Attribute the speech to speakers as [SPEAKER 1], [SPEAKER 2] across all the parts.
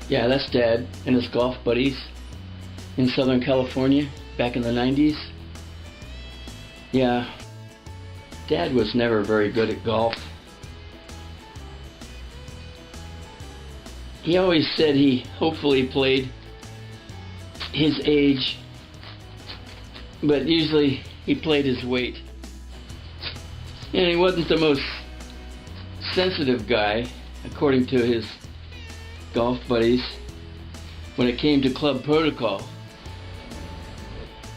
[SPEAKER 1] Yeah, that's Dad and his golf buddies in Southern California back in the 90s. Yeah, Dad was never very good at golf. He always said he hopefully played his age, but usually he played his weight. And he wasn't the most sensitive guy, according to his golf buddies, when it came to club protocol.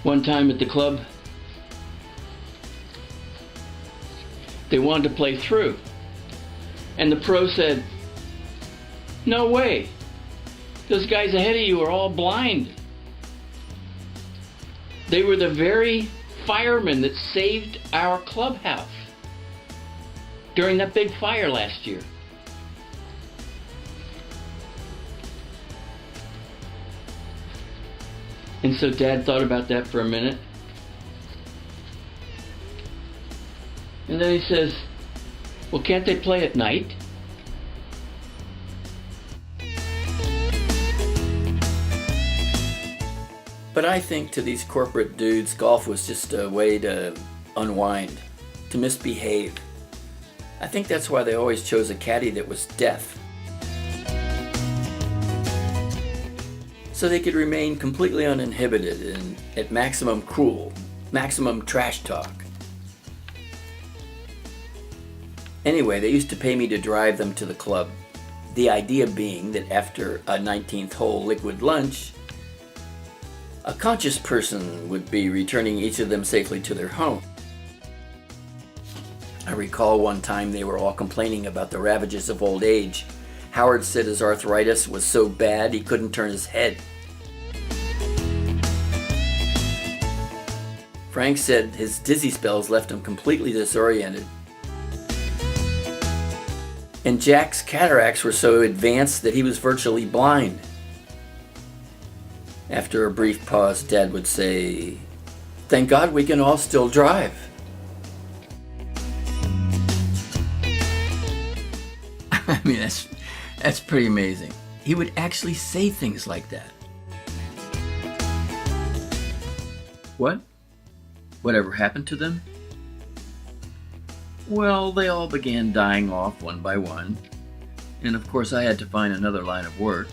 [SPEAKER 1] One time at the club, they wanted to play through, and the pro said, "No way, those guys ahead of you are all blind." They were the very firemen that saved our clubhouse during that big fire last year. And so Dad thought about that for a minute. And then he says, "Well, can't they play at night?"
[SPEAKER 2] But I think to these corporate dudes, golf was just a way to unwind, to misbehave. I think that's why they always chose a caddy that was deaf, so they could remain completely uninhibited and at maximum cool, maximum trash talk. Anyway, they used to pay me to drive them to the club. The idea being that after a 19th hole liquid lunch, a conscious person would be returning each of them safely to their home. I recall one time they were all complaining about the ravages of old age. Howard said his arthritis was so bad he couldn't turn his head. Frank said his dizzy spells left him completely disoriented. And Jack's cataracts were so advanced that he was virtually blind. After a brief pause, Dad would say, "Thank God we can all still drive." I mean, that's pretty amazing. He would actually say things like that. What? Whatever happened to them? Well, they all began dying off one by one, and of course I had to find another line of work.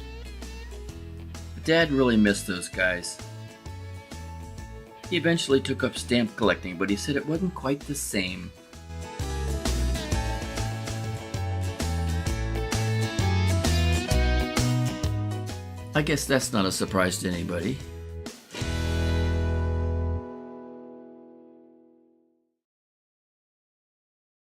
[SPEAKER 2] But Dad really missed those guys. He eventually took up stamp collecting, but he said it wasn't quite the same. I guess that's not a surprise to anybody.